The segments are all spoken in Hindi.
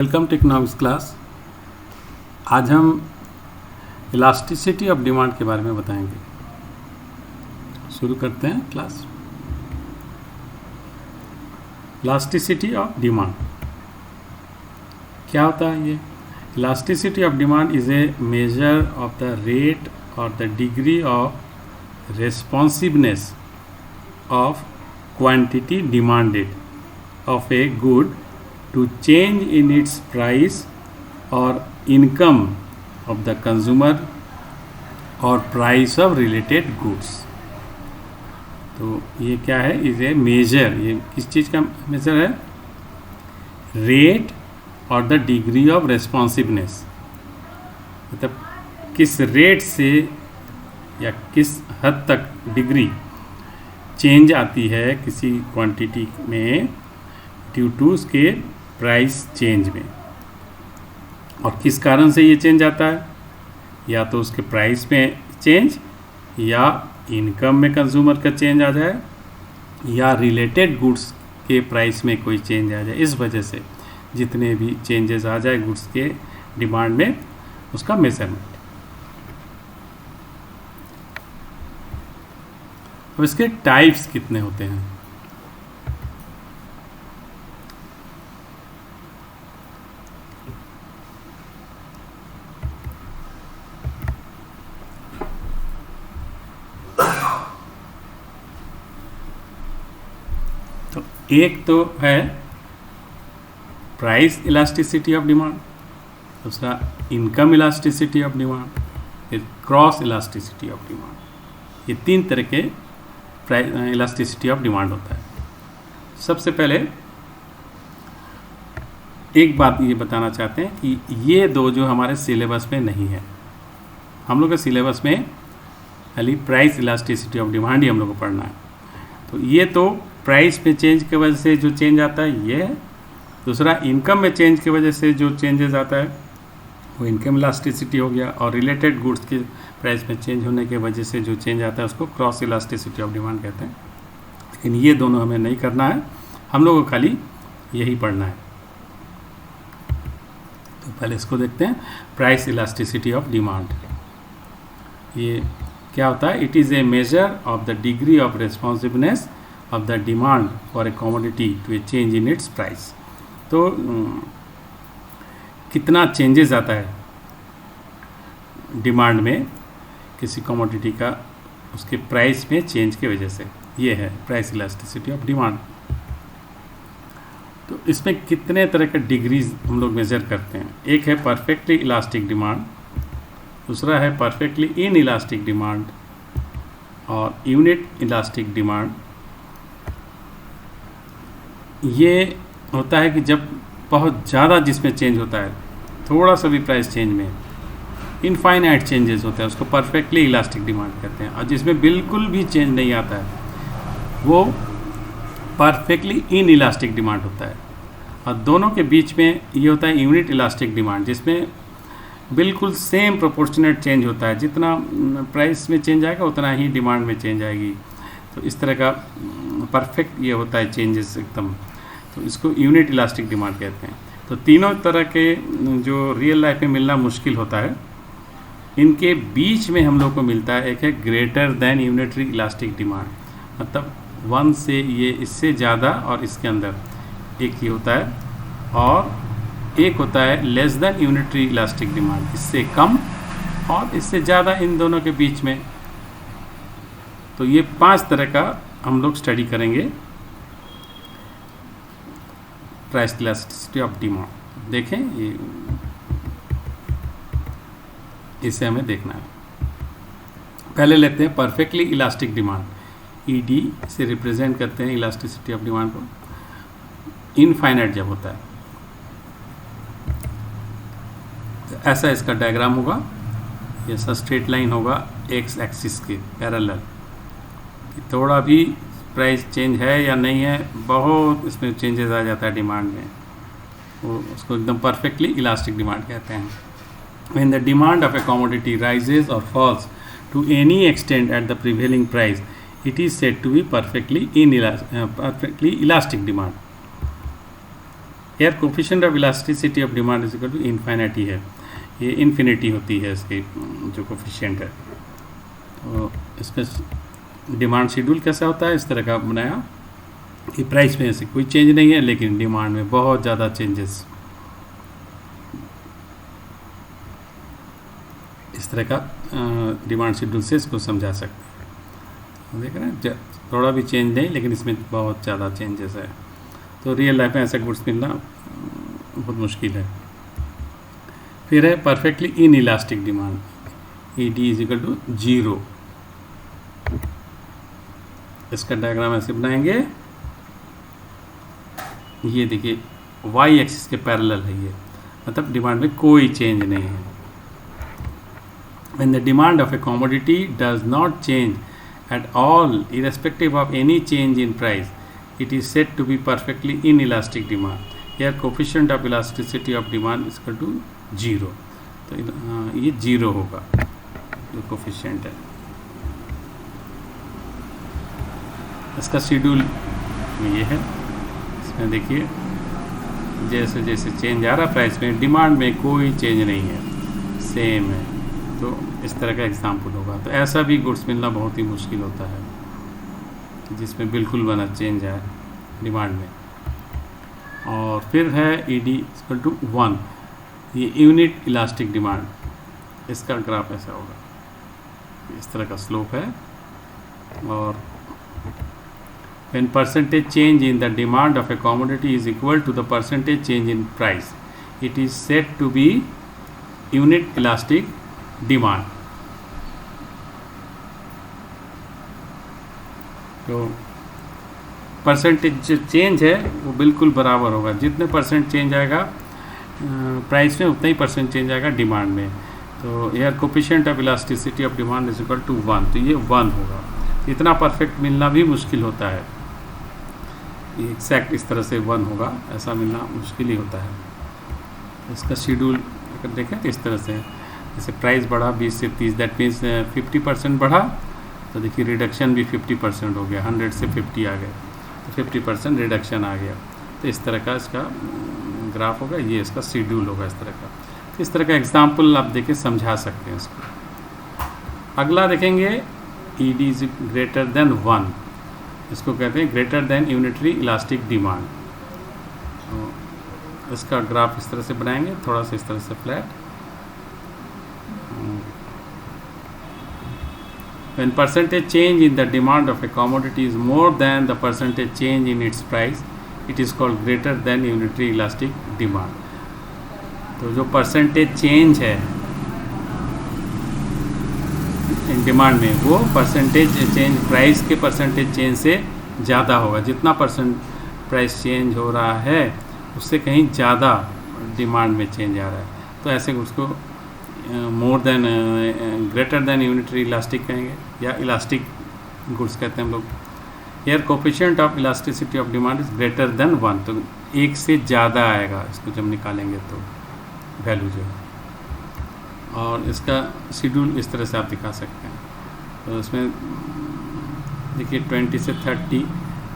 Welcome to economics class. आज हम इलास्टिसिटी ऑफ डिमांड के बारे में बताएंगे। शुरू करते हैं क्लास। इलास्टिसिटी ऑफ डिमांड क्या होता है? ये elasticity of demand is a measure of the rate और the degree of responsiveness of quantity demanded of a good to change in its price or income of the consumer or price of related goods। तो ये क्या है? Is a major. ये किस चीज़ का मेजर है? रेट और द डिग्री ऑफ रेस्पॉन्सिवनेस, मतलब किस रेट से या किस हद तक डिग्री चेंज आती है किसी क्वांटिटी में ड्यू टू उसके प्राइस चेंज में। और किस कारण से ये चेंज आता है? या तो उसके प्राइस में चेंज, या इनकम में कंज्यूमर का चेंज आ जाए, या रिलेटेड गुड्स के प्राइस में कोई चेंज आ जाए। इस वजह से जितने भी चेंजेस आ जाए गुड्स के डिमांड में, उसका मेजरमेंट। अब इसके टाइप्स कितने होते हैं? एक तो है प्राइस इलास्टिसिटी ऑफ डिमांड, दूसरा इनकम इलास्टिसिटी ऑफ डिमांड, फिर क्रॉस इलास्टिसिटी ऑफ डिमांड। ये तीन तरह के इलास्टिसिटी ऑफ डिमांड होता है। सबसे पहले एक बात ये बताना चाहते हैं कि ये दो जो हमारे सिलेबस में नहीं है। हम लोग के सिलेबस में खाली प्राइस इलास्टिसिटी ऑफ डिमांड ही हम लोग को पढ़ना है। तो ये तो प्राइस में चेंज की वजह से जो चेंज आता है ये है। दूसरा इनकम में चेंज की वजह से जो चेंजेस आता है वो इनकम इलास्टिसिटी हो गया। और रिलेटेड गुड्स के प्राइस में चेंज होने की वजह से जो चेंज आता है उसको क्रॉस इलास्टिसिटी ऑफ डिमांड कहते हैं। लेकिन ये दोनों हमें नहीं करना है, हम लोग को खाली यही पढ़ना है। तो पहले इसको देखते हैं, प्राइस इलास्टिसिटी ऑफ डिमांड। ये क्या होता है? It is a measure of the degree of responsiveness of the demand for a commodity to a change in its price। तो कितना चेंजेस आता है डिमांड में किसी कमोडिटी का उसके प्राइस में चेंज की वजह से, ये है प्राइस इलास्टिसिटी ऑफ डिमांड। तो इसमें कितने तरह के डिग्रीज हम लोग मेजर करते हैं। एक है परफेक्टली इलास्टिक डिमांड, दूसरा है परफेक्टली इन इलास्टिक डिमांड, और यूनिट इलास्टिक डिमांड। ये होता है कि जब बहुत ज़्यादा जिसमें चेंज होता है, थोड़ा सा भी प्राइस चेंज में इनफाइनाइट चेंजेस होता है, उसको परफेक्टली इलास्टिक डिमांड कहते हैं। और जिसमें बिल्कुल भी चेंज नहीं आता है वो परफेक्टली इन इलास्टिक डिमांड होता है। और दोनों के बीच में ये होता है यूनिट इलास्टिक डिमांड, जिसमें बिल्कुल सेम प्रोपोर्शनेट चेंज होता है। जितना प्राइस में चेंज आएगा उतना ही डिमांड में चेंज आएगी। तो इस तरह का परफेक्ट ये होता है चेंजेस एकदम। तो इसको यूनिट इलास्टिक डिमांड कहते हैं। तो तीनों तरह के जो रियल लाइफ में मिलना मुश्किल होता है, इनके बीच में हम लोग को मिलता है। एक है greater than unitary elastic demand, मतलब वन से ये इससे ज़्यादा और इसके अंदर एक ही होता है। और एक होता है less than unitary elastic demand, इससे कम और इससे ज़्यादा, इन दोनों के बीच में। तो ये 5 तरह का हम लोग स्टडी करेंगे प्राइस इलास्टिसिटी ऑफ डिमांड। देखें, ये इसे हमें देखना है। पहले लेते हैं परफेक्टली इलास्टिक डिमांड। ईडी से रिप्रेजेंट करते हैं इलास्टिसिटी ऑफ डिमांड को। इनफाइनाइट जब होता है तो ऐसा इसका डायग्राम होगा। ये सा स्ट्रेट लाइन होगा एक्स एक्सिस के पैरेलल। थोड़ा भी प्राइस चेंज है या नहीं है, बहुत इसमें चेंजेस आ जाता है डिमांड में, वो उसको एकदम परफेक्टली इलास्टिक डिमांड कहते हैं। When the demand of a commodity rises और falls to any extent at the prevailing price, it is said to be perfectly elastic demand. Here coefficient of elasticity of demand is equal to infinity है, ये इन्फिनिटी होती है इसकी जो कोफिशिएंट है। तो इसमें डिमांड शेड्यूल कैसा होता है, इस तरह का बनाया कि प्राइस में ऐसे कोई चेंज नहीं है लेकिन डिमांड में बहुत ज़्यादा चेंजेस, इस तरह का डिमांड शेड्यूल से इसको समझा सकते हैं। देख रहे हैं थोड़ा भी चेंज नहीं लेकिन इसमें बहुत ज़्यादा चेंजेस है, तो रियल लाइफ में ऐसा गुड्स मिलना बहुत मुश्किल है। फिर है perfectly inelastic demand, E D is equal to 0। इसका डायग्राम ऐसे बनाएंगे, ये देखिए वाई एक्सिस के पैरेलल है ये, मतलब डिमांड में कोई चेंज नहीं है। When the demand of a commodity does not change at all irrespective of any change in price, it is said to be perfectly inelastic demand. Here coefficient of elasticity of demand is equal to 0. तो ये 0 होगा जो कोफिशिएंट है। इसका शेड्यूल ये है, इसमें देखिए जैसे जैसे चेंज आ रहा प्राइस में, डिमांड में कोई चेंज नहीं है, सेम है। तो इस तरह का एग्जाम्पल होगा। तो ऐसा भी गुड्स मिलना बहुत ही मुश्किल होता है जिसमें बिल्कुल बना चेंज है डिमांड में। और फिर है ई डी इक्वल टू 1, ये यूनिट इलास्टिक डिमांड, इसका ग्राफ ऐसा होगा, इस तरह का स्लोप है। और when percentage change in the demand of a commodity is equal to the percentage change in price, it is said to be unit elastic demand. तो परसेंटेज जो चेंज है वो बिल्कुल बराबर होगा, जितने परसेंट चेंज आएगा प्राइस में उतना ही परसेंट चेंज आएगा डिमांड में। तो here coefficient of elasticity of demand is equal to 1, तो ये 1 होगा। इतना परफेक्ट मिलना भी मुश्किल होता है, ये एग्जैक्ट इस तरह से 1 होगा, ऐसा मिलना मुश्किल ही होता है। इसका शेड्यूल अगर देखें तो इस तरह से, जैसे प्राइस बढ़ा 20 से 30, दैट मीन्स 50% बढ़ा, तो देखिए रिडक्शन भी 50% हो गया, 100 से 50 आ गया, तो 50% रिडक्शन आ गया। तो इस तरह का इसका ग्राफ होगा, ये इसका शेड्यूल होगा इस तरह का। तो इस तरह का एग्जाम्पल आप देखें समझा सकते हैं इसको। अगला देखेंगे ई डी इज ग्रेटर देन 1, इसको कहते हैं greater than unitary elastic demand. तो इसका ग्राफ इस तरह से बनाएंगे, थोड़ा सा इस तरह से flat. When percentage change in the demand of a commodity is more than the percentage change in its price, it is called greater than unitary elastic demand. तो जो परसेंटेज चेंज है डिमांड में, वो परसेंटेज चेंज प्राइस के परसेंटेज चेंज से ज़्यादा होगा। जितना परसेंट प्राइस चेंज हो रहा है उससे कहीं ज़्यादा डिमांड में चेंज आ रहा है, तो ऐसे उसको more than greater than unitary elastic कहेंगे, या इलास्टिक गुड्स कहते हैं हम लोग। Here coefficient of elasticity of demand is greater than 1, तो 1 से ज़्यादा आएगा इसको जब निकालेंगे तो वैल्यू जो है। और इसका शेड्यूल इस तरह से आप दिखा सकते हैं। तो इसमें देखिए 20 से 30,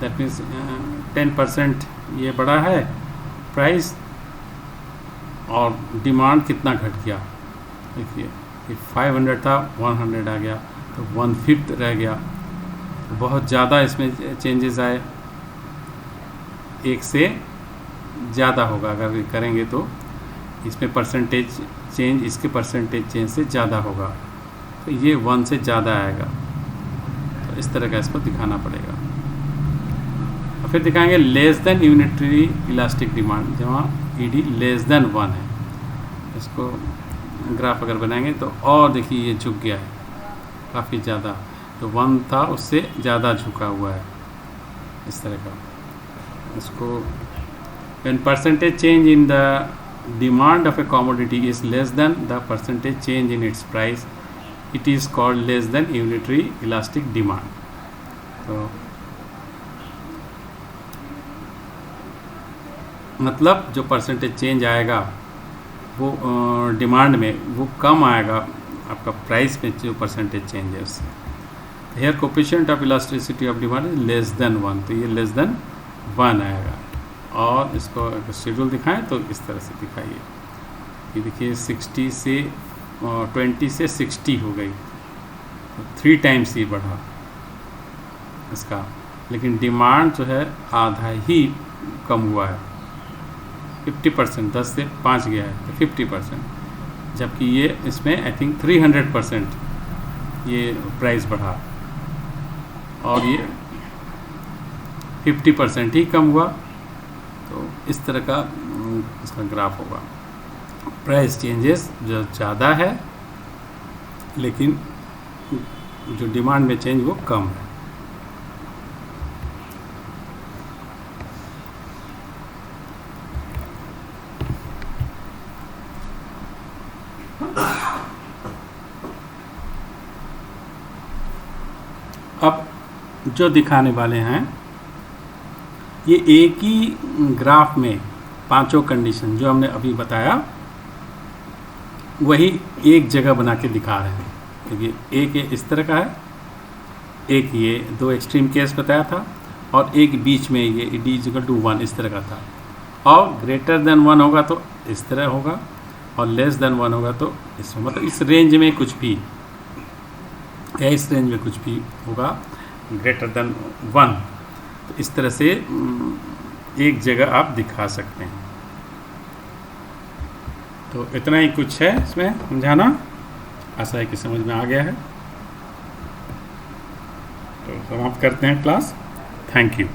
दैट मीन्स 10% ये बढ़ा है प्राइस, और डिमांड कितना घट गया, देखिए कि 500 था 100 आ गया, तो 1/5 रह गया। तो बहुत ज़्यादा इसमें चेंजेस आए, 1 से ज़्यादा होगा अगर करेंगे तो इसमें परसेंटेज चेंज इसके परसेंटेज चेंज से ज़्यादा होगा, तो ये 1 से ज़्यादा आएगा। तो इस तरह का इसको दिखाना पड़ेगा। और फिर दिखाएंगे less than unitary elastic demand, जहाँ ई डी लेस देन 1 है। इसको ग्राफ अगर बनाएंगे तो और देखिए ये झुक गया है काफ़ी ज़्यादा, तो 1 था उससे ज़्यादा झुका हुआ है इस तरह का। इसको when percentage change in the demand of a commodity is less than the percentage change in its price, it is called less than unitary elastic demand. तो मतलब जो परसेंटेज चेंज आएगा वो डिमांड में वो कम आएगा आपका प्राइस में जो परसेंटेज चेंज है उससे। Here coefficient of elasticity of demand is less than 1, तो ये लेस देन 1 आएगा। और इसको अगर शेड्यूल दिखाएं तो इस तरह से दिखाइए। ये देखिए 60 से 20 से 60 हो गई, तो 3 टाइम्स ही बढ़ा इसका, लेकिन डिमांड जो है आधा ही कम हुआ है, 50%, 10 से 5 गया है तो 50%, जबकि ये इसमें आई थिंक 300% ये प्राइस बढ़ा और ये 50% ही कम हुआ। तो इस तरह का इसका ग्राफ होगा। प्राइस चेंजेस जो ज़्यादा है लेकिन जो डिमांड में चेंज वो कम है। अब जो दिखाने वाले हैं ये एक ही ग्राफ में पांचों कंडीशन जो हमने अभी बताया वही एक जगह बना के दिखा रहे हैं। देखिए एक ये इस तरह का है, एक ये 2 एक्सट्रीम केस बताया था, और एक बीच में ये d=1 इस तरह का था। और ग्रेटर देन 1 होगा तो इस तरह होगा, और लेस देन 1 होगा तो इसमें, मतलब इस रेंज में कुछ भी या इस रेंज में कुछ भी होगा ग्रेटर देन 1। तो इस तरह से एक जगह आप दिखा सकते हैं। तो इतना ही कुछ है इसमें समझाना, आशा है कि समझ में आ गया है। तो समाप्त करते हैं क्लास। Thank you.